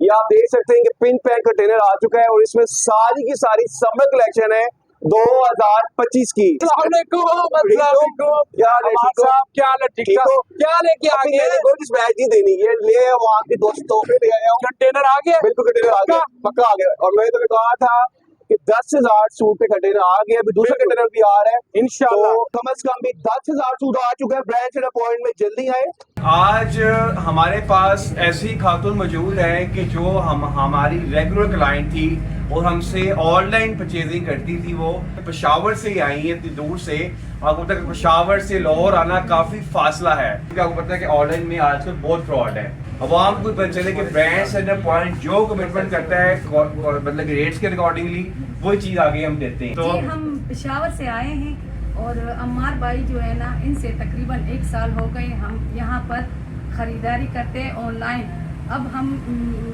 ये आप देख सकते हैं कि पिन पैक कंटेनर आ चुका है और इसमें सारी की सारी समर कलेक्शन है 2025 की। क्या लेके आ गए? मैंने कोई डिस्पैच नहीं देनी, ये ले वहाँ के दोस्तों पे ले आया हूँ। कंटेनर आ गया? बिल्कुल कंटेनर आ गया, पक्का आ गया। और मैंने तुम्हें कहा था कि 10,000 सूट पे कंटेनर आ गया, अभी दूसरा कंटेनर भी आ रहा है इंशाल्लाह। तो कम से कम भी 10,000 सूट आ चुका है। ब्रांच एंड पॉइंट में जल्दी आए। आज हमारे पास ऐसी खातून मौजूद है कि जो हमारी रेगुलर क्लाइंट थी और हमसे ऑनलाइन परचेजिंग करती थी। वो पेशावर से आई है, इतनी दूर से। आपको पता है पेशावर से लाहौर आना काफ़ी फासला है, क्योंकि आपको पता है कि ऑनलाइन में आजकल बहुत फ्रॉड है। अवाम को पता चले कि ब्रांड सेंटर पॉइंट जो कमिटमेंट करता है मतलब रेट्स के अकॉर्डिंगली वही चीज़ आगे हम देते हैं। तो हम पेशावर से आए हैं और अम्मार भाई जो है ना, इनसे तकरीबन 1 साल हो गए हम यहाँ पर ख़रीदारी करते हैं ऑनलाइन। अब हम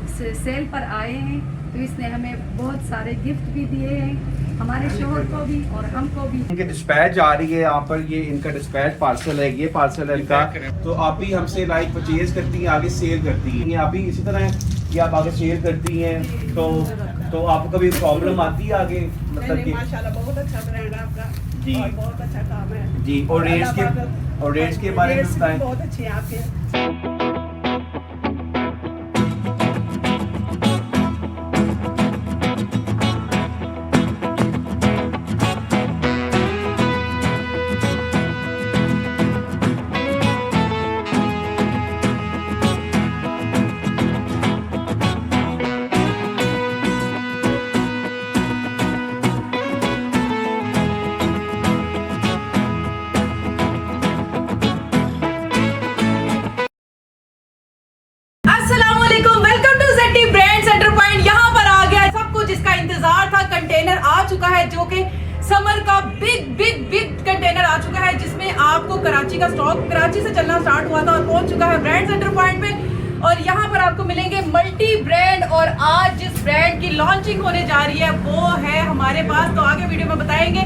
सेल पर आए हैं तो इसने हमें बहुत सारे गिफ्ट भी दिए हैं, हमारे शोहर को भी और हमको भी। इनके डिस्पैच आ रही है यहाँ पर, ये इनका डिस्पैच पार्सल है, ये पार्सल है इनका। तो आप ही हमसे लाइक परचेज करती हैं, आगे सेल करती हैं। आप ही इसी तरह कि आप आगे सेल करती हैं तो आपको कभी प्रॉब्लम आती है आगे? मतलब कि माशाल्लाह बहुत अच्छा ब्रांड है आपका जी, और बहुत अच्छा काम है जी। और रेट्स के बारे में बताएं। बहुत अच्छे हैं आपके। जो कि समर का बिग कंटेनर आ चुका है, जिसमें आपको कराची का स्टॉक कराची से चलना स्टार्ट हुआ था और पहुंच चुका है ब्रांड सेंटर पॉइंट पे। और यहाँ पर आपको मिलेंगे मल्टी ब्रांड। और आज जिस ब्रांड की लॉन्चिंग होने जा रही है वो है हमारे पास, तो आगे वीडियो में बताएंगे।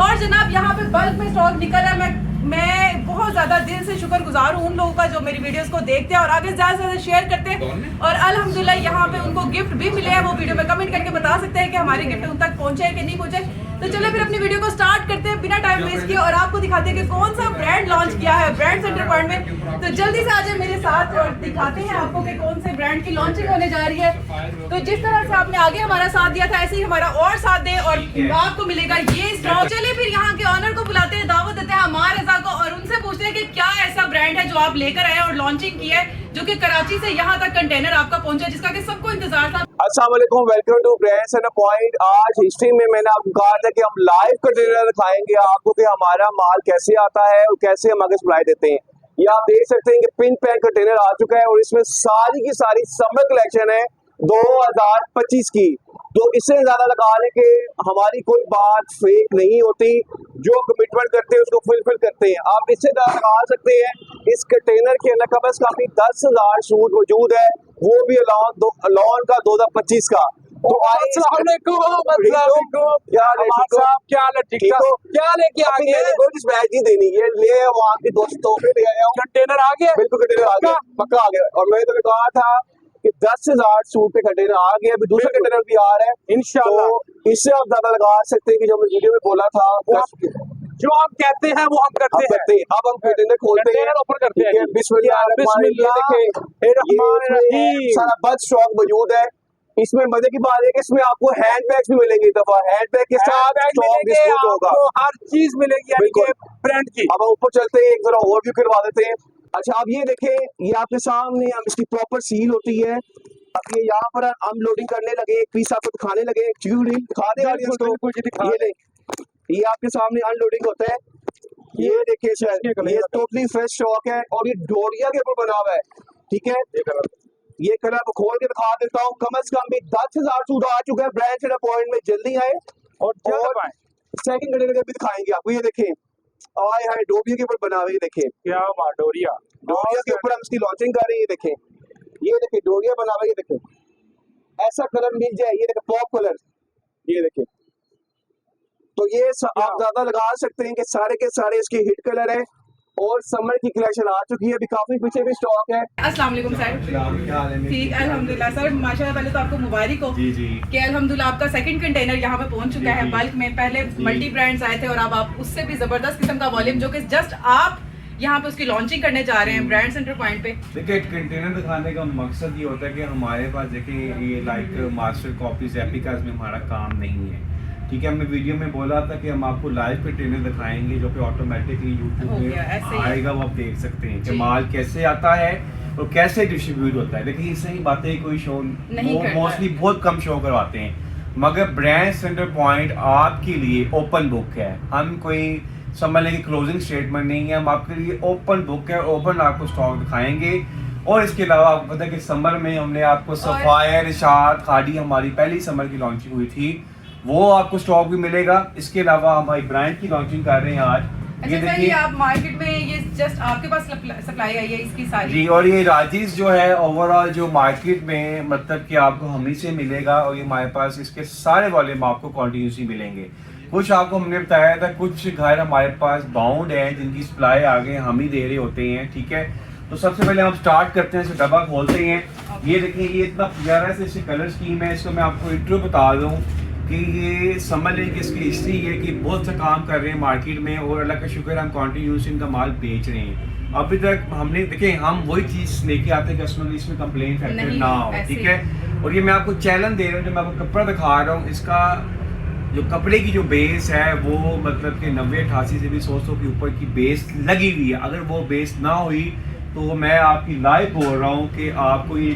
और जनाब यहाँ पे बल्क में स्टॉक निकल रहा है। मैं बहुत ज़्यादा दिल से शुक्रगुजार हूँ उन लोगों का जो मेरी वीडियोस को देखते हैं और आगे ज़्यादा से ज़्यादा शेयर करते हैं। और अल्हम्दुलिल्लाह यहाँ पे उनको गिफ्ट भी मिले हैं, वो वीडियो में कमेंट करके बता सकते हैं कि हमारे गिफ्ट उन तक पहुँचे कि नहीं पहुँचे। तो चलिए फिर अपनी वीडियो को स्टार्ट करते हैं बिना टाइम वेस्ट किए और आपको दिखाते हैं कि कौन सा ब्रांड लॉन्च किया है ब्रांड सेंटर पॉइंट में। तो जल्दी से आ जाए मेरे साथ और दिखाते हैं आपको कि कौन से ब्रांड की लॉन्चिंग होने जा रही है। तो जिस तरह से आपने आगे हमारा साथ दिया था, ऐसे ही हमारा और साथ दें और आपको मिलेगा ये स्टॉक। चलिए फिर यहाँ के ऑनर को बुलाते हैं, दावत देते हैं हमारे रजा को और उनसे पूछते हैं कि क्या ऐसा ब्रांड है जो आप लेकर आए और लॉन्चिंग की है, जो कि कराची से यहाँ तक कंटेनर आपका पहुंचा, जिसका कि सबको इंतजार था। अस्सलाम वालेकुम, welcome to Brand Center Point. आज हिस्ट्री में मैंने आपको कहा था कि हम लाइव कंटेनर दिखाएंगे आपको कि हमारा माल कैसे आता है और कैसे हम आगे सप्लाई देते हैं। ये आप देख सकते हैं कि पिन पैक कंटेनर आ चुका है और इसमें सारी की सारी समर कलेक्शन है 2025 की। तो इससे ज्यादा लगा लें कि हमारी कोई बात फेक नहीं होती, जो कमिटमेंट करते हैं उसको फुलफिल करते हैं। आप इससे ज्यादा लगा सकते हैं इस कंटेनर के अंदर कम से कम 10,000 सूट मौजूद है, वो भी लॉन का 2025 का। तो क्या लेके आ गए? कोई डिस्पैच नहीं देनी, ये ले वहाँ के दोस्तों पे ले आया हूँ। कंटेनर आ गया? बिल्कुल कंटेनर आ गया, पक्का आ गया। और मैंने तुम्हें कहा था कि 10,000 सूट पे कंटेनर आ गया, अभी दूसरा कंटेनर भी आ रहा है इंशाल्लाह। तो इससे आप ज्यादा लगा सकते हैं कि जो मैं वीडियो में बोला था, जो हम कहते हैं वो हम करते हैं। अब हम कंटेनर खोलते हैं, ओपन करते हैं। बिस्मिल्लाह, सारा बल्क स्टॉक मौजूद है। इसमें मजे की बात है कि इसमें आपको हैंड बैग्स भी मिलेंगे, दफा हैंड बैग के साथ होगा, हर चीज मिलेगी ब्रांड की। अब ऊपर चलते हैं, एक जरा ओवरव्यू करवा देते हैं। अच्छा, आप ये देखें, ये आपके सामने हम इसकी प्रॉपर सील होती है। अब ये यहाँ पर हम लोडिंग करने लगे, एक पीस आपको दिखाने लगे, दिखा दे ये आपके सामने अनलोडिंग होता है। ये देखिए सर, ये टोटली फ्रेश स्टॉक है और ये डोरिया के ऊपर बना हुआ है, ठीक है। ये कलर को खोल के दिखा देता हूँ। कम से कम भी 10,000 सूट आ चुका है ब्रांड सेंटर पॉइंट में, जल्दी आए। और सेकंड कंटेनर भी दिखाएंगे आपको। ये देखें, आए हाय डोरिया के ऊपर बना हुआ, ये देखें क्या डोरिया के ऊपर हम इसकी लॉन्चिंग कर रहे हैं। ये देखें डोरिया बना हुआ, ये देखें ऐसा कलर मिल जाए, ये देखें पॉप कलर, ये देखें। तो ये आप ज्यादा लगा सकते हैं कि सारे के सारे इसके हिट कलर है और समर की कलेक्शन आ चुकी है, अभी काफी पीछे भी स्टॉक है। अस्सलाम वालेकुम सर। क्या हाल है? ठीक अल्हम्दुलिल्लाह सर, माशाल्लाह। पहले तो आपको मुबारक हो जी जी कि अल्हम्दुलिल्लाह आपका सेकंड कंटेनर यहाँ पे पहुंच चुका जी, है जी। बल्क में। पहले जी। मल्टी ब्रांड्स आए थे और अब आप उससे भी जबरदस्त किस्म का वॉल्यूम जो कि जस्ट आप यहाँ पे उसकी लॉन्चिंग करने जा रहे हैं ब्रांड सेंटर पॉइंट पे। देखिए, कंटेनर दिखाने का मकसद ये होता है कि हमारे पास देखिए ये लाइक मास्टर कॉपीज एप्लीकास में हमारा काम नहीं है, ठीक है। हमने वीडियो में बोला था कि हम आपको लाइव कंटेनर दिखाएंगे जो कि ऑटोमेटिकली यूट्यूब हो में गया, ऐसे ही। आएगा, वो आप देख सकते हैं कि जी। माल कैसे आता है और कैसे डिस्ट्रीब्यूट होता है। देखिए, इससे ही बातें कोई शो नहीं करता। मोस्टली बहुत कम शो करवाते हैं, मगर ब्रांड सेंटर पॉइंट आपके लिए ओपन बुक है। हम कोई समझ लेंगे क्लोजिंग स्टेटमेंट नहीं है, हम आपके लिए ओपन बुक है, ओपन आपको स्टॉक दिखाएंगे। और इसके अलावा आपको पता है कि समर में हमने आपको सफायर इशार खाड़ी हमारी पहली समर की लॉन्चिंग हुई थी, वो आपको स्टॉक भी मिलेगा। इसके अलावा हमारी ब्रांड की लॉन्चिंग कर रहे हैं आज। अच्छा सर, ये आप मार्केट में ये जस्ट आपके पास सप्लाई आई है इसकी सारी? जी, और ये राजीज जो है ओवरऑल जो मार्केट में मतलब कि आपको हम ही से मिलेगा, और ये हमारे पास इसके सारे वॉल्यूम आपको कॉन्टिन्यूसली मिलेंगे। कुछ आपको हमने बताया था, कुछ घर हमारे पास बाउंड है जिनकी सप्लाई आगे हम ही दे रहे होते हैं, ठीक है। तो सबसे पहले हम स्टार्ट करते हैं, इसे डब्बा खोलते हैं। ये देखिए, ये इतना प्यारा से इसकी कलर स्कीम है। इसको मैं आपको इंट्रो बता दूं कि ये समझ लें कि इसकी हिस्ट्री है कि बहुत सा काम कर रहे हैं मार्केट में, और अल्लाह का शुक्र हम कॉन्टिन्यूस इनका माल बेच रहे हैं। अभी तक हमने देखिए, हम वही चीज़ लेके आते हैं कस्टमर की, इसमें कंप्लेन फैक्टर नहीं, ना हो, ऐसे ठीक है। और ये मैं आपको चैलेंज दे रहा हूँ, जो मैं आपको कपड़ा दिखा रहा हूँ, इसका जो कपड़े की जो बेस है वो मतलब कि 90-88 से भी 100 के ऊपर की बेस लगी हुई है। अगर वो बेस ना हुई तो मैं आपकी लाइव बोल रहा हूँ कि आपको ये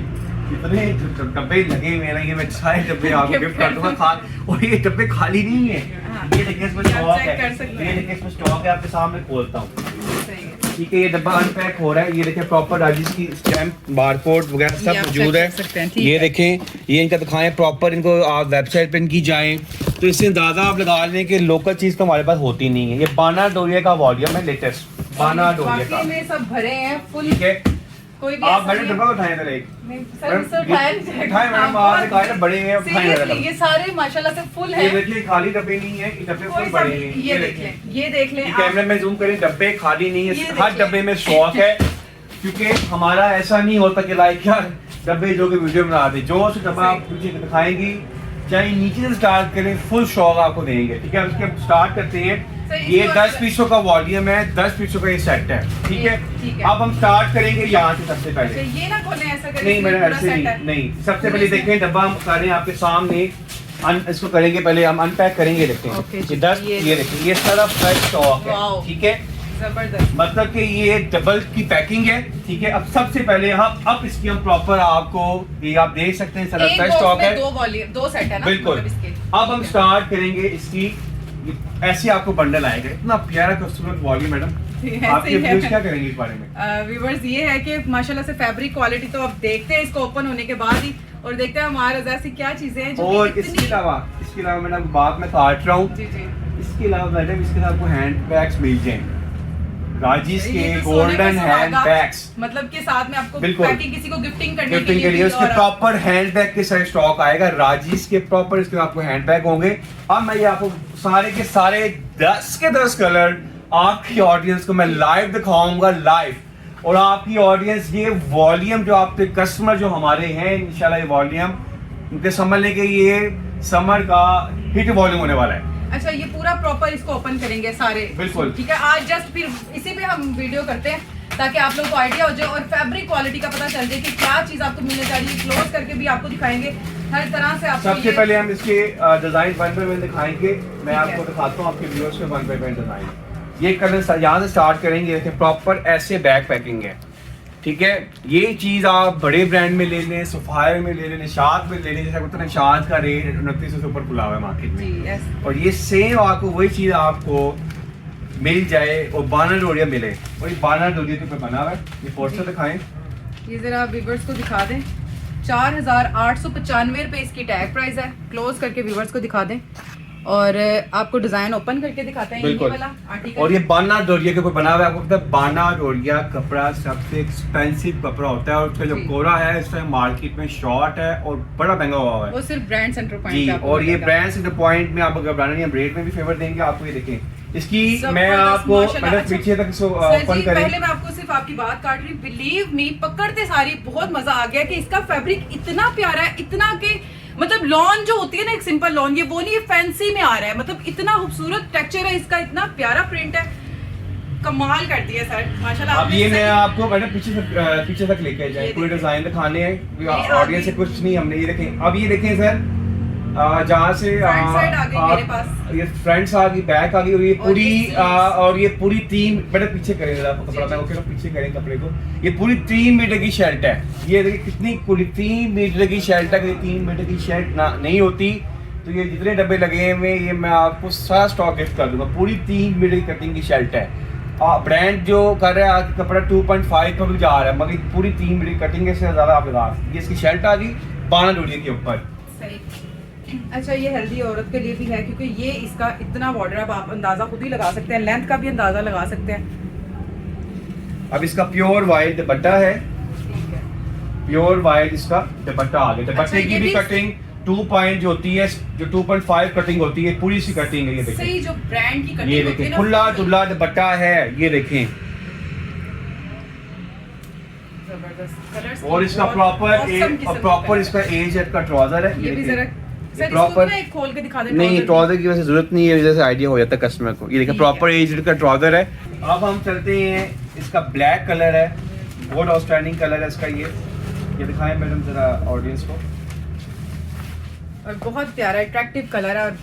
कितने डब्बे लगे हुए हैं ना, ये मैं सारे डब्बे आपको गिफ्ट कर दूंगा और ये डब्बे खाली नहीं है। हाँ। ये देखिए, इसमें ये आप स्टॉक चेक कर है, सकते ये हैं। देखिए इसमें स्टॉक है, आपके सामने खोलता हूँ, सही है। ठीक है। ये डब्बा अनपैक हो रहा है, ये देखिए प्रॉपर राजीज की स्टैम्प बारकोड वगैरह ये सब आप मौजूद चेक है। कर सकते हैं, ठीक ये है। देखें, ये इनका दिखाएं प्रॉपर, इनको आप वेबसाइट पे इनकी जाएं तो इससे अंदाजा आप लगा लें कि लोकल चीज तो हमारे पास होती नहीं है। ये बाना डोरिया का वॉल्यूम है, लेटेस्ट बाना डोरिया का, बाकी में सब भरे हैं फुल। ठीक है। कोई भी आप ऐसा बड़े नहीं- डब्बा उठाएं जरा एक, नहीं, सर, सर, उठाया नहीं जाएगा। उठाएं मैडम, आप आप दिखाएं ना, बड़े हैं, उठाएं जरा Seriously, डब्बा। ये सारे माशाल्लाह से फुल ये है। देखिए, खाली डब्बे नहीं है, ये डब्बे कोई फुल सा बड़े भी- हैं। ये देख लें, ये देख लें ये आप। कैमरे में जूम करें, डब्बे खाली नहीं ये है, हर देखिए। डब्बे में स्टॉक है। क्योंकि हमारा ऐसा नहीं होता कि लाइक यार डब्बे जो कि वीडियो बना दे, जो से डब्बा आप मुझे दिखाएंगी, चाहे नीचे से स्टार्ट करें, फुल स्टॉक आपको देंगे, ठीक है। उसके स्टार्ट करते हैं। सही, ये इसको 10 पीसों का वॉल्यूम है, 10 पीसों का ये सेट है, ठीक है। ठीक है। अब हम स्टार्ट करेंगे यहाँ से सबसे अच्छा, पहले। ये ना खोलें, ऐसा करें, नहीं इसमें मैडम, पूरा ऐसे set नहीं, है। नहीं। सबसे पूरे पहले से- देखें, डब्बा हम करें आपके सामने, इसको करेंगे पहले, हम अनपैक करेंगे, देखते हैं। ओके, ये 10, ये- ये देखिए, ये सारा फ्रेश स्टॉक है, वाओ। ठीक है। जबरदस्त। मतलब कि ये डबल की पैकिंग है, ठीक है। अब सबसे पहले हम अब इसकी हम प्रॉपर आपको ये आप देख सकते हैं, सारा एक फ्रेश बॉक्स स्टॉक में है, दो वॉल्यूम, दो सेट है ना, बिल्कुल। मतलब इसके। अब हम स्टार्ट करेंगे इसकी, ऐसे आपको बंडल आएगा, इतना प्यारा खूबसूरत वॉल्यूम। मैडम ऐसे आपके ही है। व्यूज क्या करेंगे इस बारे में? व्यूअर्स, ये है कि माशाल्लाह से फैब्रिक क्वालिटी तो आप देखते हैं इसको ओपन होने के बाद ही, और देखते हैं हमारे ऐसी क्या चीजें हैं जो कि और इतनी- इसके अलावा मैडम बात मैं काट रहा हूँ, जी जी, इसके अलावा मैडम इसके साथ आपको हैंड बैग्स मिल जाएंगे, राजीज ये के तो सोने पे गोल्डन हैंड सुहागा, बैग्स, मतलब के साथ में आपको बिल्कुल। पैकिंग किसी को गिफ्टिंग करने गिफ्टिंग के लिए भी उसके और- प्रॉपर हैंड बैग के सारे स्टॉक आएगा, राजीज के प्रॉपर इसके आपको हैंड बैग होंगे। अब मैं ये आपको सारे के सारे 10 के 10 कलर आपकी ऑडियंस को मैं लाइव दिखाऊंगा, लाइव। और आपकी ऑडियंस ये वॉल्यूम जो आपके कस्टमर जो हमारे हैं, इंशाल्लाह ये वॉल्यूम उनके समझ लें कि ये समर का हिट वॉल्यूम होने वाला है। अच्छा, ये पूरा प्रॉपर इसको ओपन करेंगे सारे, बिल्कुल। ठीक है। आज जस्ट फिर इसी पे हम वीडियो करते हैं ताकि आप लोगों को आइडिया हो जाए और फैब्रिक क्वालिटी का पता चल जाए कि क्या चीज आपको मिलने जा रही है। क्लोज करके भी आपको दिखाएंगे हर तरह से आपको। सबसे पहले हम इसके डिजाइन 1 बाय 1 दिखाएंगे। मैं ठीक आपको है। दिखाता हूँ आपके व्यूअर्स के 1 बाय 1 डिजाइन। ये कलर यहाँ से स्टार्ट करेंगे, देखिए प्रॉपर ऐसे बैक पैकिंग है, ठीक है। ये चीज़ आप बड़े ब्रांड में ले लें, सफायर में ले लें, निशात में ले लें, जैसे होता है निशात का रेट 2900 से ऊपर खुला हुआ है मार्केट जी, में, यस। और ये सेम आपको वही चीज़ आपको मिल जाए और बाना डोरिया मिले। और ये बाना डोरिया के ऊपर बना हुआ है, ये पोस्टर दिखाएं। ये जरा व्यूवर्स को दिखा दें, 4895 रुपए इसकी टैग प्राइस है। क्लोज करके व्यूवर्स को दिखा दें और आपको डिजाइन ओपन करके दिखाते हैं। ये बिल्कुल। वाला आर्टिकल, और ये बाना डोरिया के ऊपर बना हुआ है। आपको पता है बाना डोरिया कपड़ा सबसे एक्सपेंसिव कपड़ा होता है, और उसका जो जी। कोरा है इस टाइम मार्केट में शॉर्ट है और बड़ा महंगा हुआ है वो सिर्फ ब्रांड सेंटर पॉइंट जी। पे आपको और ये मिलेगा। ब्रांड सेंटर पॉइंट में आप अगर ब्रांड या रेट में भी फेवर देंगे आपको, ये देखें इसकी जबरदस्त, मैं आपको माशाल्लाह। मतलब अच्छा, पीछे तक इसको सर ओपन जी, करें। पहले मैं आपको सिर्फ आपकी बात काट रही, बिलीव मी, पकड़ते सारी बहुत मजा आ गया कि इसका फैब्रिक इतना प्यारा है, इतना कि मतलब लॉन जो होती है ना, एक सिंपल लॉन, ये वो नहीं, ये फैंसी में आ रहा है, मतलब इतना खूबसूरत टेक्सचर है इसका, इतना प्यारा प्रिंट है, कमाल कर दिया सर माशाल्लाह। अब आपने ये मैं सही- आपको मैडम पीछे तक लेके जाए, ये पूरे देखें। डिजाइन दिखाने हैं ये ऑडियंस से, आगे। कुछ नहीं हमने। ये देखें, अब ये देखें सर, जहाँ से Front side आ गई मेरे पास। ये फ्रंट्स आ गई, बैक आ गई, और ये और पूरी ये sleeves। और ये पूरी 3 मैडम पीछे करें जरा कपड़ा, मैं ओके, पीछे करें कपड़े को। ये पूरी 3 मीटर की शर्ट है, ये देखिए कितनी पूरी 3 मीटर की शर्ट है। 3 मीटर की शर्ट ना नहीं होती तो ये जितने डब्बे लगे हुए, ये मैं आपको सारा स्टॉक गिफ्ट कर दूंगा। पूरी 3 मीटर की कटिंग की शर्ट है, ब्रांड जो कर रहा है कपड़ा 2.5 पर भी जा रहा है, मगर पूरी 3 मीटर की कटिंग है, इससे ज़्यादा आप लगा सकते। ये इसकी शर्ट आ गई 12 डोरिया के ऊपर। सही। अच्छा, ये हेल्दी औरत के लिए भी है क्योंकि ये इसका इतना वार्डरोब आप अंदाजा खुद ही लगा सकते हैं, लेंथ का भी अंदाजा लगा सकते हैं। अब इसका प्योर वाइट दुपट्टा है, ठीक है। प्योर वाइट इसका दुपट्टा आ गया। दुपट्टे अच्छा, की ये भी भी कटिंग 2 पॉइंट जो होती है, जो 2.5 कटिंग होती है, पूरी सी कटिंग है। ये देखें, सही जो ब्रांड की ये कटिंग होती है देखें ना, खुला दुल्ला दुपट्टा है, ये देखें। जबरदस्त कलर्स और इसका प्रॉपर इसका एज का ट्राउजर है। ये भी देखें। जरा ये सर proper- इसको ना एक खोल के दिखा दें। नहीं, ट्राउजर की वजह से जरूरत नहीं है, वजह से आइडिया हो जाता है कस्टमर को। ये देखिए ठीक प्रॉपर है। एज का ट्राउजर है। अब हम चलते हैं, इसका ब्लैक कलर है, बहुत आउटस्टैंडिंग कलर है इसका। ये दिखाएं मैडम जरा ऑडियंस को। और बहुत प्यारा अट्रैक्टिव कलर है और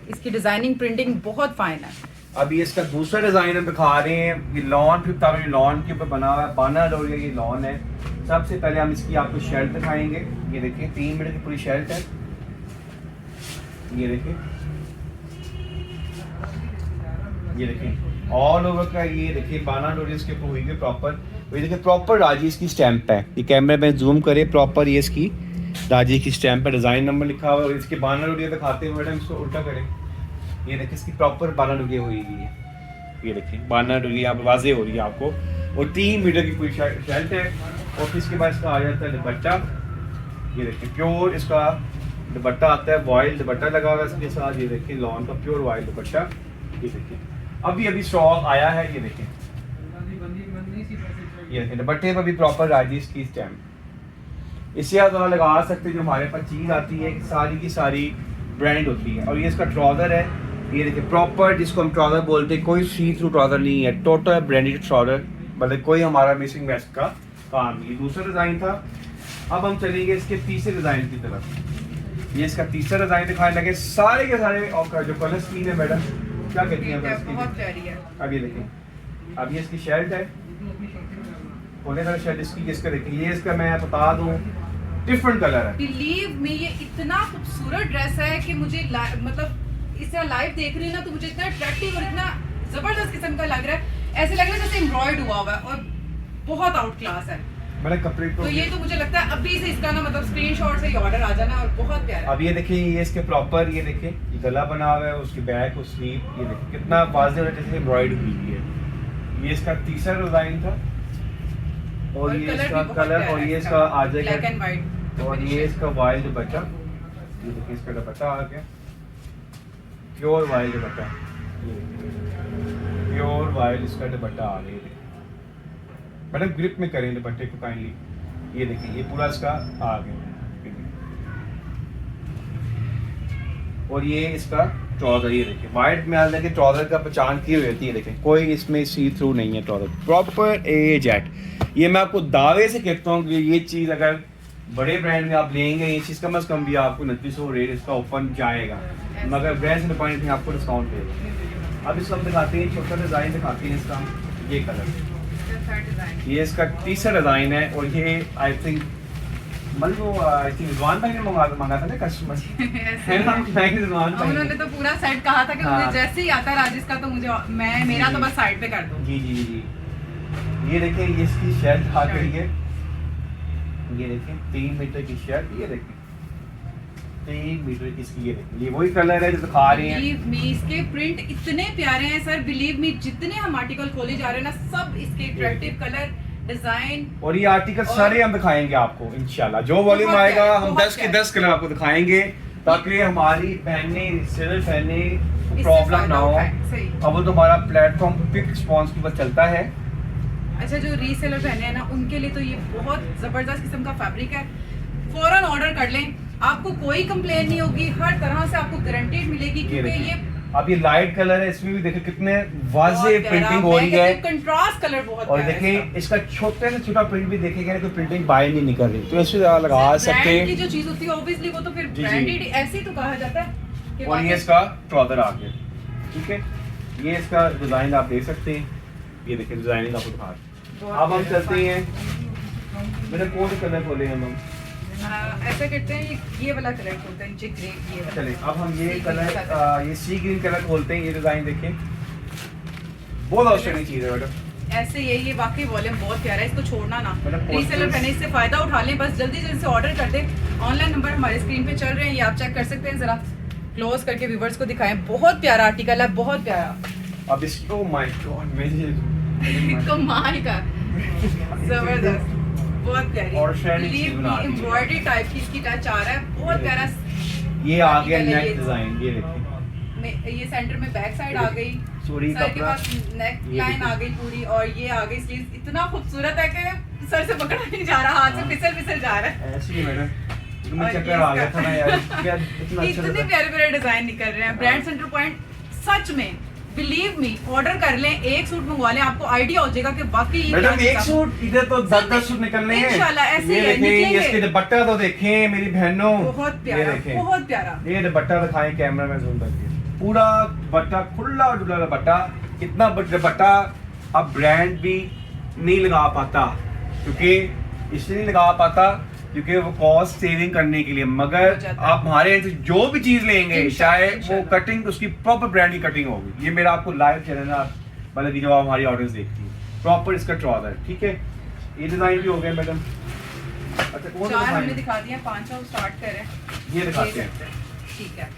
इसकी डिजाइनिंग प्रिंटिंग बहुत फाइन है। अभी इसका दूसरा डिजाइन हम दिखा रहे हैं। ये लॉन फिर लॉन के ऊपर बना हुआ है, बाना डोरिया ये लॉन है। सबसे पहले हम इसकी आपको शर्ट दिखाएंगे। ये देखिए 3 मीटर की पूरी शर्ट है, ये देखिए, ये देखिए ऑल ओवर का। ये देखिए बाना डोरिया इसके ऊपर हुई है प्रॉपर। ये देखिए प्रॉपर राजी की स्टैंप है। ये कैमरे में जूम करे, प्रॉपर ये इसकी राजी की स्टैंप है, डिजाइन नंबर लिखा हुआ है। और इसके बाना डोरिया दिखाते हैं मैडम, इसको उल्टा करें। ये देखिए इसकी प्रॉपर बाना डोरिया हुई है। ये देखिए बाना डोरिया आप वाजे हो रही है आपको। और 3 मीटर की पूरी शर्ट है। और इसके बाद इसका आ जाता है दुपट्टा। ये देखिए प्योर इसका दुपट्टा आता है, वॉइल दुपट्टा लगा हुआ है इसके साथ। ये देखिए लॉन का प्योर वॉइल दुपट्टा। ये देखिए अभी स्टॉक आया है। ये देखिए, ये देखिए दुपट्टे पर भी प्रॉपर राजीज की स्टैम्प। इससे आप थोड़ा लगा सकते हैं, जो हमारे पास चीज़ आती है सारी की सारी ब्रांड होती है। और ये इसका ट्राउजर है, ये देखिए प्रॉपर जिसको हम ट्राउजर बोलते हैं, कोई सी थ्रू ट्राउजर नहीं है, टोटल ब्रांडेड ट्राउजर, मतलब कोई हमारा मिसिंग वेस्ट का काम नहीं। दूसरा डिज़ाइन था। अब हम चलेंगे इसके तीसरे डिज़ाइन की तरफ। ये इसका तीसरा डिज़ाइन दिखाने लगे। सारे के सारे और जो कलर स्कीम है मैडम, क्या कहती हैं आप इसकी? बहुत प्यारी है। अब ये देखें, अब ये इसकी शर्ट है, होने वाला शर्ट इसकी, जिसका देखिए ये इसका मैं बता दूं डिफरेंट कलर है। बिलीव मी, ये इतना खूबसूरत ड्रेस है कि मुझे मतलब इसे लाइव देख रही हूँ ना तो मुझे इतना अट्रैक्टिव और इतना जबरदस्त किस्म का लग रहा है, ऐसे लग रहा है जैसे एम्ब्रॉयड हुआ हुआ है और बहुत आउट क्लास है। मैंने कपड़े को तो ये तो मुझे लगता है अभी से इसका ना मतलब स्क्रीनशॉट से ही ऑर्डर आ जाना, और बहुत प्यारा है। अब ये देखिए, ये इसके प्रॉपर, ये देखिए ये गला बना हुआ है, उसकी बैक और स्लीव, ये देखिए कितना वाज़ेह हो रहा है, जैसे एम्ब्रॉयड हुई हुई है। ये इसका तीसरा डिज़ाइन था। और ये कलर इसका भी बहुत कलर, प्यारा और है ये इसका, इसका आ ब्लैक जाएगा, एंड व्हाइट। और ये इसका वाइल्ड दुपट्टा। ये देखिए इसका दुपट्टा आ गया, प्योर वाइल्ड दुपट्टा। प्योर वाइल्ड इसका दुपट्टा आ गया। मैडम ग्रिप में करें दुपट्टे को काइंडली। ये देखिए ये पूरा इसका आ गया। और ये इसका ट्राउजर, ये देखिए वाइट में आने के ट्राउजर का पहचान की हुई होती है। देखें कोई इसमें सी थ्रू नहीं है, ट्राउजर प्रॉपर ए जेट। ये मैं आपको दावे से कहता हूँ कि ये चीज़ अगर बड़े ब्रांड में आप लेंगे, ये चीज़ कम से कम भी आपको 2900 रेट इसका ओपन जाएगा, मगर ब्रांड से पॉइंट में आपको डिस्काउंट देगा। अब इसको हम दिखाते हैं, छोटा डिज़ाइन दिखाते हैं इसका। ये कलर, ये इसका तीसरा डिज़ाइन है। और ये I think I think Rizwan भाई ने मंगा था ना कस्टमर है ना, रिजवान भाई उन्होंने तो पूरा सेट कहा था कि हाँ। मुझे जैसे ही आता राजेश का तो मुझे मेरा तो बस साइड पे कर दो। जी जी जी। ये देखिए ये इसकी शर्ट आ गई है। ये देखिए 3 मीटर की शर्ट, ये देखिए 3 मीटर की इसकी, ये देखिए ये वही कलर है जो दिखा रहे हैं। बिलीव मी, इसके प्रिंट इतने प्यारे हैं सर। बिलीव मी, जितने हम आर्टिकल खोले जा रहे हैं ना, सब इसके अट्रैक्टिव कलर, डिजाइन। और ये आर्टिकल सारे हम दिखाएंगे आपको इंशाल्लाह। जो वॉल्यूम बहुत आएगा प्यारे, हम बहुत 10 के प्यारे। 10 कलर आपको दिखाएंगे। ताकि हमारी बहने रिसेलर बहने इससे प्रॉब्लम फायदा ना हो। उठाएं, सही। अब वो तुम्हारा प्लेटफॉर्म क्विक रिस्पॉन्स के ऊपर चलता है। अच्छा, जो रीसेलर बहने हैं ना, उनके लिए तो ये बहुत जबरदस्त किस्म का फैब्रिक है। फौरन ऑर्डर कर लें, आपको कोई कंप्लेन नहीं होगी, हर तरह से आपको गारंटीड मिलेगी, क्योंकि ये अब ये लाइट कलर है, इसमें भी देखो कितने वाजे प्रिंटिंग हो रही है। कंट्रास्ट कलर बहुत और प्यारा है देखिए इसका छोटे से छोटा प्रिंट भी देखेगा तो प्रिंटिंग बाहर नहीं निकल रही, तो इसे लगा इसका। सकते ब्रांड की हैं। जो चीज होती है ऑब्वियसली वो तो फिर जी, जी। ब्रांडेड ऐसे ही तो कहा जाता है कि और ये वाकई- इसका ट्राउजर आ गया, ठीक है। ये इसका डिजाइन आप देख सकते हैं, ये देखिए डिजाइनिंग आपको दिखा रहे हैं। बहुत अब हम प्यारा। चलते हैं, मैंने कौन से कलर खोले हैं हम? ऐसा करते हैं, ये वाला कलर खोलते हैं, ग्रे, ये वाला। चलिए अब हम ये Sea green कलर कलर। ये सी ग्रीन कलर खोलते हैं। ये डिजाइन देखिए, बहुत आउटस्टैंडिंग चीज है मैडम। ऐसे ये वाकई वॉल्यूम बहुत प्यारा है, इसको छोड़ना ना। मतलब रीसेलर posters- पहले इससे फायदा उठा लें, बस जल्दी जल्दी से ऑर्डर कर दें। ऑनलाइन नंबर हमारे स्क्रीन पे चल रहे हैं, ये आप चेक कर सकते हैं। जरा क्लोज करके व्यूवर्स को दिखाएं, बहुत प्यारा आर्टिकल है, बहुत प्यारा, अब इसको माय गॉड मेरे कमाल का, जबरदस्त, बहुत प्यारी। और shining चीज बना दी है। एम्ब्रॉयडरी टाइप की इसकी टच आ रहा है, बहुत प्यारा। ये आ गया article है नेक ये। डिजाइन, ये देखिए ये सेंटर में बैक साइड आ गई, चोरी सर के कपड़ा, पास नेक ये लाइन देखो। आ गई पूरी, और ये आ गई स्लीव्स। इतना खूबसूरत है कि सर से पकड़ा नहीं जा रहा, हाथ से हाँ। फिसल फिसल जा रहा है। ऐसे ही मैडम और मुझे चक्कर ये आ गया इसका- था ना यार, क्या इतना अच्छा इतने लगा। प्यारे प्यारे डिजाइन निकल रहे हैं। ब्रांड सेंटर पॉइंट सच में, बिलीव मी, ऑर्डर कर लें, एक सूट मंगवा लें, आपको आइडिया हो जाएगा कि बाकी ये मैडम क्या एक चीज़ सूट इधर तो 10 सूट निकलने हैं। इंशाल्लाह ऐसे ये ही है, देखें, ये निकलेंगे। इसके दुपट्टा तो देखें मेरी बहनों, बहुत ये प्यारा, देखें, बहुत प्यारा। ये दुपट्टा दिखाएं कैमरा में जूम करके, पूरा दुपट्टा खुला डुला दुपट्टा। इतना बड़ा दुपट्टा अब ब्रांड भी नहीं लगा पाता, क्योंकि इसलिए नहीं लगा पाता क्योंकि वो कॉस्ट सेविंग करने के लिए। हो मगर जाता है। आप हमारे यहाँ से जो भी चीज लेंगे, चाहे वो इंशाल्लाह। कटिंग उसकी प्रॉपर ब्रांड की कटिंग होगी। ये मेरा आपको लाइव चैनल है, आप मतलब कि जब आप हमारी ऑडियंस देखती है, प्रॉपर इसका ट्राउजर, ठीक है। ये डिजाइन भी हो गया मैडम। अच्छा कौन सा चार हमने डिजाइन? दिखा दिया, 5 हम स्टार्ट कर रहे हैं। ये दिखाते हैं। ठीक है।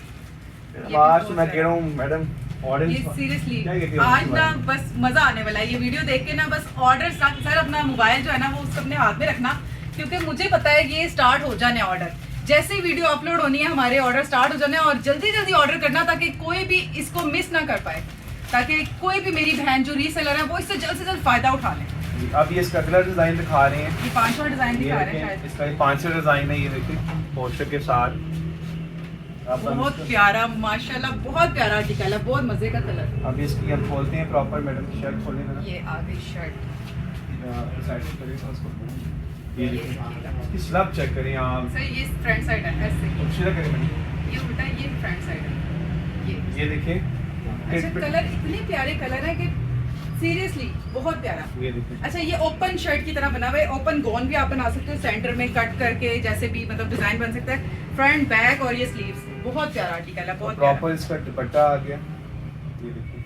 ये आज भी तो मैं बहुत कह रहा हूँ मैडम ये ऑडियंस सीरियसली क्या कहती हो आज इसके ना बारे में? बस मजा आने वाला है। ये वीडियो देख के ना बस ऑर्डर सर अपना मोबाइल जो है ना वो उसको अपने हाथ में रखना, क्योंकि मुझे पता है कि ये स्टार्ट हो जाने ऑर्डर। जैसे ही वीडियो अपलोड होनी है हमारे ऑर्डर स्टार्ट हो जाने हैं, और जल्दी जल्दी ऑर्डर करना ताकि कोई भी इसको मिस ना कर पाए, ताकि कोई भी मेरी बहन जो रीसेलर है वो इससे जल्द से जल्द फायदा उठा लें। अब ये इसका कलर डिजाइन दिखा रहे हैं। ये 5वां डिजाइन ये दिखा रहे हैं देखें, शायद। इसका ये 5 डिजाइन है, ये देखिए पोस्टर के साथ। अब हम बहुत इसको- प्यारा, माशाल्लाह बहुत प्यारा आर्टिकल है, बहुत मजे का कलर। अब इसकी हम खोलते हैं प्रॉपर मैडम, शर्ट खोलें जरा। ये आ गई शर्ट, साइड से करिए थोड़ा इसको। ये देखिए इसकी स्लब चेक करें आप, सर ये फ्रंट साइड है ऐसे, सीधा करें मैडम। ये उल्टा, ये फ्रंट साइड है। ये देखिए अच्छा कलर इतने प्यारे कलर है कि सीरियसली बहुत प्यारा। ये देखिए अच्छा ये ओपन शर्ट की तरह बना हुआ है, ओपन गॉन भी आप बना सकते हो, सेंटर में कट करके जैसे भी मतलब डिजाइन बन सकता है, फ्रंट बैक और ये स्लीव्स। बहुत प्यारा आर्टिकल है, बहुत प्यारा। प्रॉपर इसका दुपट्टा आ गया, ये देखिए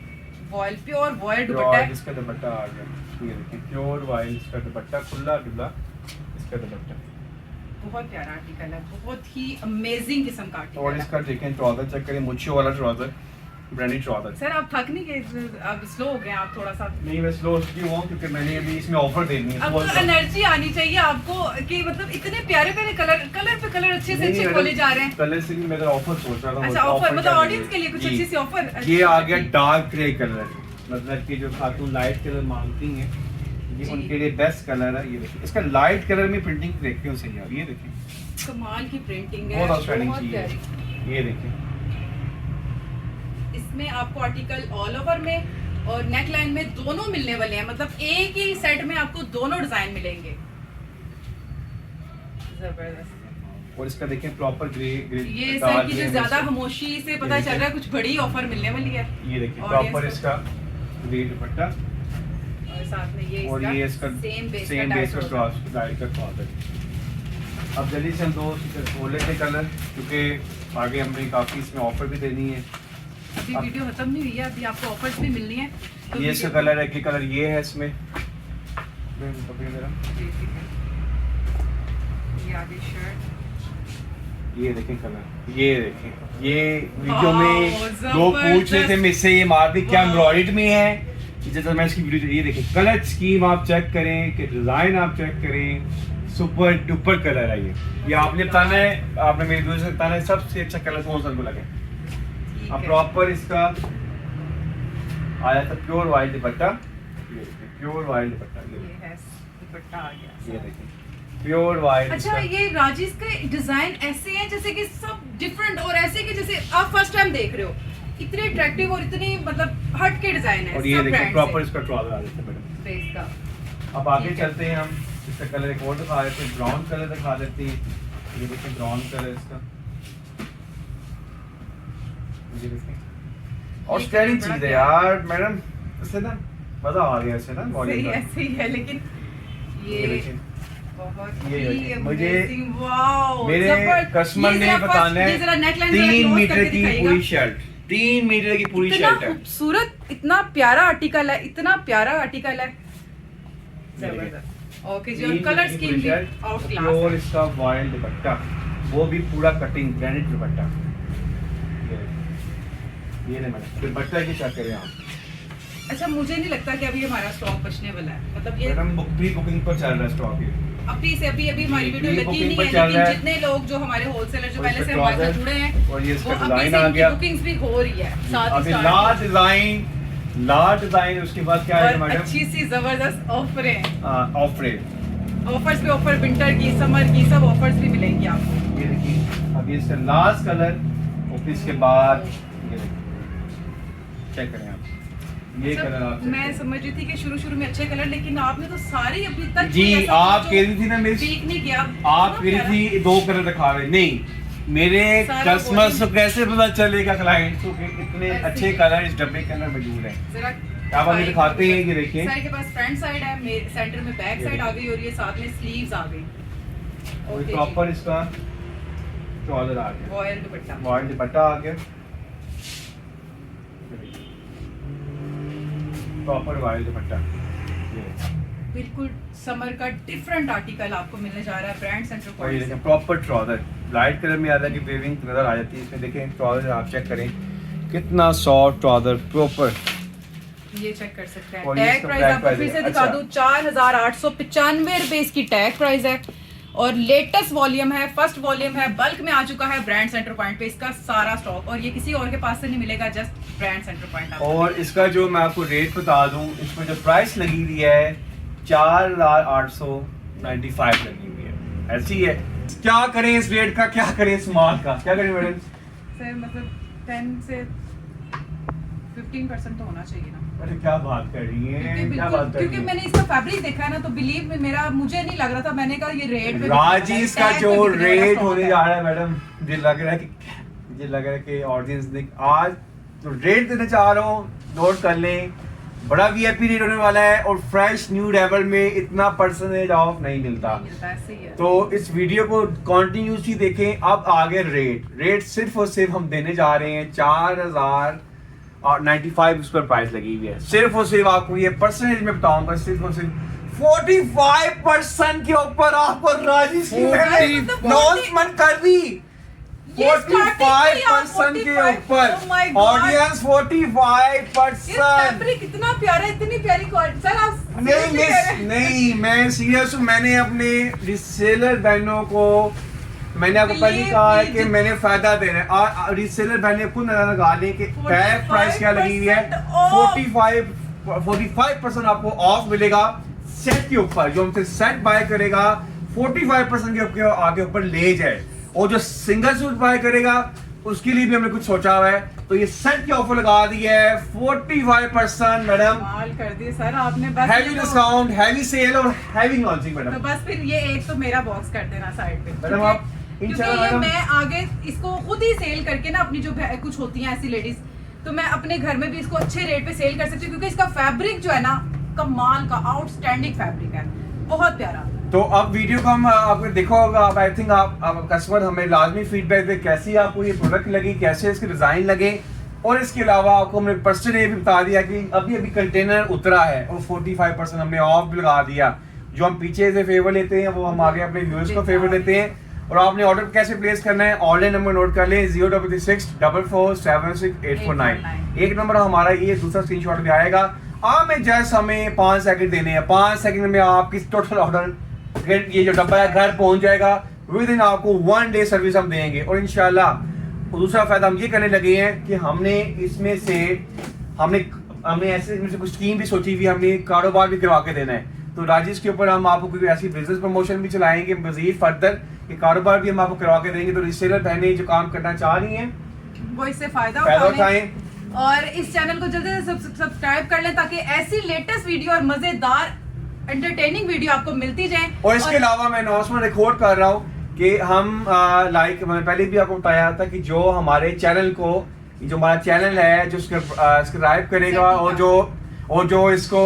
वॉयल प्योर वॉयल दुपट्टा प्योर है। इसका दुपट्टा आ गया, ये देखिए प्योर वाइल इसका दुपट्टा, खुला डुला इसका दुपट्टा। बहुत प्यारा आर्टिकल है, बहुत ही अमेजिंग किस्म का और आर्टिकल है। इसका देखें ट्राउजर चेक करें, मुच्छों वाला ट्राउजर, ब्रांडेड ट्राउजर। सर आप थक नहीं गए, अब स्लो हो गए आप थोड़ा सा? नहीं मैं स्लो इसलिए हुआ क्योंकि मैंने अभी इसमें ऑफर देनी है। अब बहुत तो सा- एनर्जी आनी चाहिए आपको कि मतलब इतने प्यारे प्यारे कलर, कलर पे कलर अच्छे से नहीं, अच्छे मैडम, खोले जा रहे हैं। कलर से भी मैं ऑफर सोच रहा था। अच्छा ऑफर मतलब ऑडियंस के लिए कुछ अच्छी सी ऑफर। ये आ गया डार्क ग्रे कलर, मतलब कि जो खातून लाइट कलर मांगती हैं ये जी। उनके लिए बेस्ट कलर है। ये देखिए इसका लाइट कलर में प्रिंटिंग देखते हो सही यार, ये देखिए कमाल की प्रिंटिंग है, बहुत आउटस्टैंडिंग बहुत चीज प्यारी। है। ये देखिए इसमें आपको आर्टिकल ऑल ओवर में और नेक लाइन में दोनों मिलने वाले हैं, मतलब एक ही सेट में आपको दोनों डिजाइन मिलेंगे। जबरदस्त। और इसका देखें प्रॉपर ग्रे ग्रे ये सर की जो ज्यादा खामोशी से पता चल रहा है कुछ बड़ी ऑफर मिलने वाली है। ये देखिए Audience प्रॉपर को। इसका ग्रे दुपट्टा और साथ में ये और ये इसका सेम बेस सेम बेस का का क्रॉस लाइट का ट्राउजर। अब जल्दी से हम दो खोल लेते हैं कलर, क्योंकि आगे हमें काफ़ी इसमें ऑफर भी देनी है। अभी वीडियो खत्म नहीं हुई है, अभी आपको ऑफर्स भी मिलनी है तो ये इसका वीडियो- कलर है कि कलर ये है इसमें जी, ठीक है। ये आगे शर्ट, ये देखें कलर, ये देखें ये वीडियो वाह, में लोग पूछ रहे थे मुझसे ये मार दी क्या वाह। एम्ब्रॉयडरी में है, जैसे मैं इसकी वीडियो, ये देखें कलर स्कीम आप चेक करें कि डिज़ाइन आप चेक करें, सुपर डुपर कलर है ये आपने बताना है, आपने मेरे व्यूअर्स से बताना है सबसे अच्छा कलर कौन सा उनको लगे। ठीक अब है। प्रॉपर इसका आया था प्योर वाइट दुपट्टा, प्योर वाइट दुपट्टा, ये है दुपट्टा आ गया। ये देखिए प्योर वाइट। अच्छा ये राजेश के डिजाइन ऐसे हैं जैसे कि सब डिफरेंट और ऐसे कि जैसे आप फर्स्ट टाइम देख रहे हो, इतने अट्रैक्टिव और इतनी मतलब हट के डिजाइन है और ये सब देखिए ब्रांड प्रॉपर से। इसका ट्राउजर आ जाता है मैडम। फेस का अब आगे ठीक है। चलते हैं हम, इसका कलर एक और दिखा देते हैं, ब्राउन कलर दिखा देते हैं। ये देखिए ब्राउन कलर इसका, ये देखिए और ये स्टाइलिंग बड़ा चीज है प्यारा। यार मैडम, इससे ना मजा आ गया इससे ना सही वॉल्यूम का। ऐसे ही है लेकिन ये ये देखिए बहुत ये ही देखिए, मुझे amazing, वाओ, मेरे जबरदस्त। कस्टमर ये ने जरा बताना first- ये जरा है neckline जरा 3 close मीटर करके की दिखाइएगा। पूरी शर्ट, 3 मीटर की पूरी इतना शर्ट है। खूबसूरत, इतना प्यारा आर्टिकल है, इतना प्यारा आर्टिकल है, जबरदस्त। ओके जी, और 3 कलर मीटर की स्कीम पूरी भी शर्ट, आउट प्योर क्लास है। इसका वाइल्ड दुपट्टा, वो भी पूरा कटिंग ब्रांडेड दुपट्टा। ये ले मैडम दुपट्टा की चेक करें आप अच्छा मुझे नहीं लगता कि अभी हमारा स्टॉक बचने वाला है, मतलब ये मैडम प्री बुकिंग पर चल रहा है स्टॉक ये। अभी से अभी हमारी वीडियो ये लगी booking नहीं पर है, चल लेकिन रहा है। जितने लोग जो हमारे होलसेलर जो और पहले इसका से हमारे साथ trouser, जुड़े हैं और ये इसका वो अभी डिजाइन से आ इनकी गया। बुकिंग्स भी हो रही है साथ ही अभी साथ। लार्ज डिजाइन उसके बाद क्या है और मैडम अच्छी सी जबरदस्त ऑफरें, ऑफर। ऑफर्स पे ऑफर, विंटर की समर की सब ऑफर्स भी मिलेंगी आपको। ये देखिए अभी इसका लास्ट कलर और फिर इसके बाद ये देखिए चेक करें आप ये सब कलर आप check मैं करें। समझ रही थी कि शुरू में अच्छे कलर, लेकिन आपने तो सारे अभी तक जी कोई ऐसा आप जो कह रही थी ना मेरी, पीक नहीं किया। आप कह प्यारा। रही थी 2 कलर दिखा रहे, नहीं मेरे सारा कस्टमर्स को body- कैसे पता चलेगा क्लाइंट को कि इतने ऐसे अच्छे ही। कलर इस डब्बे के अंदर मौजूद हैं। जरा आप अभी दिखाते हैं, ये देखिए। सर के पास फ्रंट साइड है, मेरे सेंटर में बैक ये साइड आ देखिए। गई और ये साथ में स्लीव्स आ गई। और ओके प्रॉपर इसका ट्राउजर आ गया, रॉयल दुपट्टा। वाइट दुपट्टा आ गया, प्रॉपर वाइट दुपट्टा। ये बिल्कुल समर का डिफरेंट आर्टिकल आपको मिलने जा रहा है ब्रांड सेंटर और ये पॉइंट देखें प्रॉपर ट्राउजर लाइट कलर में आता है कि वेविंग नजर आ जाती है इसमें। देखें ट्राउजर आप चेक करें कितना सॉफ्ट ट्राउजर प्रॉपर। से। ये चेक कर सकते हैं। और ये टैग इसका प्राइस टैग आपको प्राइस फिर है, से दिखा अच्छा। दूं, 4895 रुपए इसकी टैग प्राइस है और लेटेस्ट वॉल्यूम है, फर्स्ट वॉल्यूम है, बल्क में आ चुका है ब्रांड सेंटर पॉइंट पे इसका सारा स्टॉक, और ये किसी और के पास से नहीं मिलेगा, जस्ट ब्रांड सेंटर पॉइंट आपको। और इसका जो मैं आपको रेट बता दूं, इसमें जो प्राइस लगी हुई है 4895 लगी हुई है, ऐसी है। क्या करें इस रेट का, क्या करें इस माल का, क्या करें मैडम? सर मतलब 10 से 15% तो होना चाहिए ना, अरे क्या बात कर रही क्योंकि हैं, क्या बिल्कुल बात कर क्योंकि रही मैंने इसका फैब्रिक देखा है ना, तो बिलीव में मेरा मुझे नहीं लग रहा था, मैंने कहा ये रेट पे राजी इसका जो रेट होने जा रहा रहा है मैडम, मुझे लग रहा है कि ऑडियंस देख आज जो रेट देना चाह रहा हूँ नोट कर लें, बड़ा वीआईपी रेट होने वाला है और फ्रेश न्यू लेवल में इतना परसेंटेज ऑफ नहीं मिलता। ऐसे ही है। तो इस वीडियो को कंटिन्यूसली देखें। अब आगे रेट सिर्फ और सिर्फ हम देने जा रहे हैं 4095 उस पर प्राइस लगी हुई है। सिर्फ और सिर्फ आपको ये परसेंटेज में बताऊंगा, सिर्फ और सिर्फ 45% के ऊपर आपको राजी की मैंने अनाउंसमेंट कर दी। 45% के ऊपर ऑडियंस 45%। फैब्रिक इतना प्यारा, इतनी प्यारी क्वालिटी। सर आप नहीं मैं सीरियस हूँ। मैंने अपने रिसेलर बहनों को मैंने आपको पहले कहा है कि मैंने फायदा देना है। रिसेलर बहनें खुद नजर लगा लें कि टैग प्राइस क्या लगी हुई है। 45% आपको ऑफ मिलेगा सेट के ऊपर। जो हमसे सेट बाय करेगा 45% के आगे ऊपर ले जाए, और जो सिंगल सूट बाय करेगा उसके लिए भी हमने कुछ सोचा हुआ है। तो ये सेट की ऑफर लगा दी है 45% मैडम। कमाल कर दी सर आपने। बस हैवी डिस्काउंट, हैवी सेल और हैवी लॉन्चिंग तो मैडम। बस फिर ये एक तो मेरा बॉक्स कर देना साइड पे, मैडम, आप क्योंकि इंशाल्लाह ये मैडम। मैं आगे इसको खुद ही सेल करके ना, अपनी जो कुछ होती हैं ऐसी लेडीज, तो मैं अपने घर में भी इसको अच्छे रेट पे सेल कर सकती हूँ, क्योंकि इसका फैब्रिक जो है ना कमाल का आउटस्टैंडिंग फैब्रिक है, बहुत प्यारा। तो अब वीडियो को हम आपको देखा होगा, आप आई थिंक आप कस्टमर हमें लाजमी फीडबैक दे कैसी आपको ये प्रोडक्ट लगी, कैसे इसके डिज़ाइन लगे। और इसके अलावा आपको हमने पर्सन ये भी बता दिया कि अभी कंटेनर उतरा है और 45% हमने ऑफ भी लगा दिया। जो हम पीछे से फेवर लेते हैं वो हम आगे अपने व्यूअर्स को फेवर देते हैं। और आपने ऑर्डर कैसे प्लेस करना है, ऑनलाइन नंबर नोट कर लें 06644476849। एक नंबर हमारा ये, दूसरा स्क्रीनशॉट भी आएगा। आप में जस्ट हमें 5 सेकंड देने हैं, 5 सेकंड में आपकी टोटल ऑर्डर फिर ये जो डब्बा है घर पहुंच जाएगा विद इन आपको 1 डे सर्विस हम देंगे। और इंशाल्लाह दूसरा फायदा हम ये करने लगे हैं कि हमने इसमें से हमने ऐसे कुछ स्कीम भी सोची हुई, हमने कारोबार भी करवा के देना है। तो राजेश के ऊपर हम आपको कोई ऐसी बिजनेस प्रमोशन भी चलाएंगे मजीद फर्दर कि कारोबार भी हम आपको करवा के देंगे। तो रिसेलर बहनें जो काम करना चाह रही हैं वो इससे फायदा उठाएं उठाएं और इस चैनल को जल्दी से सब्सक्राइब कर लें ताकि ऐसी लेटेस्ट वीडियो और मजेदार एंटरटेनिंग वीडियो आपको मिलती जाए। और इसके अलावा मैं अनाउंसमेंट रिकॉर्ड कर रहा हूँ कि हम मैंने पहले भी आपको बताया था कि जो हमारे चैनल को, जो हमारा चैनल है जो सब्सक्राइब करेगा और जो इसको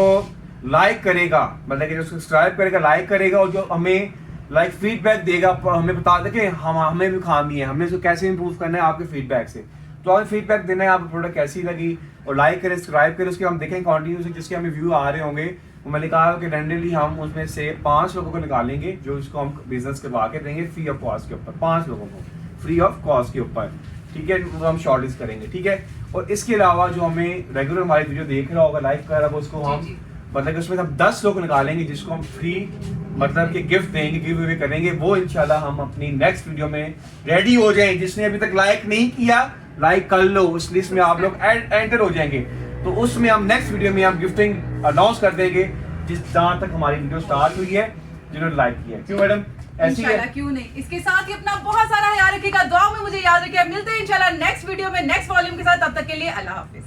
लाइक करेगा, मतलब कि जो सब्सक्राइब करेगा लाइक करेगा और जो हमें लाइक फीडबैक देगा, हमें बता दे कि हमें भी खामी है, हमने इसको कैसे इंप्रूव करना है आपके फीडबैक से। तो हमें फीडबैक देना है आपको प्रोडक्ट कैसी लगी और लाइक करें सब्सक्राइब करें। उसके हम देखें कंटिन्यूसली जिसके हमें व्यू आ रहे होंगे, वो मैंने कहा कि रैंडमली हम उसमें से 5 लोगों को निकालेंगे जो इसको हम बिजनेस करवा के देंगे फ्री ऑफ कॉस्ट के ऊपर, 5 लोगों को फ्री ऑफ कॉस्ट के ऊपर, ठीक है। वो हम शॉर्टलिस्ट करेंगे, ठीक है। और इसके अलावा जो हमें रेगुलर हमारी वीडियो देख रहा होगा लाइक कर रहा होगा उसको हम मतलब कि उसमें हम 10 लोग निकालेंगे जिसको हम फ्री मतलब कि गिफ्ट देंगे, गिव अवे करेंगे। वो इंशाल्लाह हम अपनी नेक्स्ट वीडियो में रेडी हो जाएं। जिसने अभी तक लाइक नहीं किया लाइक कर लो, उस लिस्ट में आप लोग एंटर हो जाएंगे। तो उसमें हम नेक्स्ट वीडियो में हम गिफ्टिंग अनाउंस कर देंगे जहाँ तक हमारी वीडियो स्टार्ट हुई है जिन्होंने लाइक किया है। क्यों मैडम ऐसी है? क्यों नहीं। इसके साथ ही अपना बहुत सारा ख्याल रखिएगा, दुआ में मुझे याद रखिएगा। मिलते हैं इंशाल्लाह नेक्स्ट वीडियो में नेक्स्ट वॉल्यूम के साथ। तब तक के लिए अल्लाह हाफिज।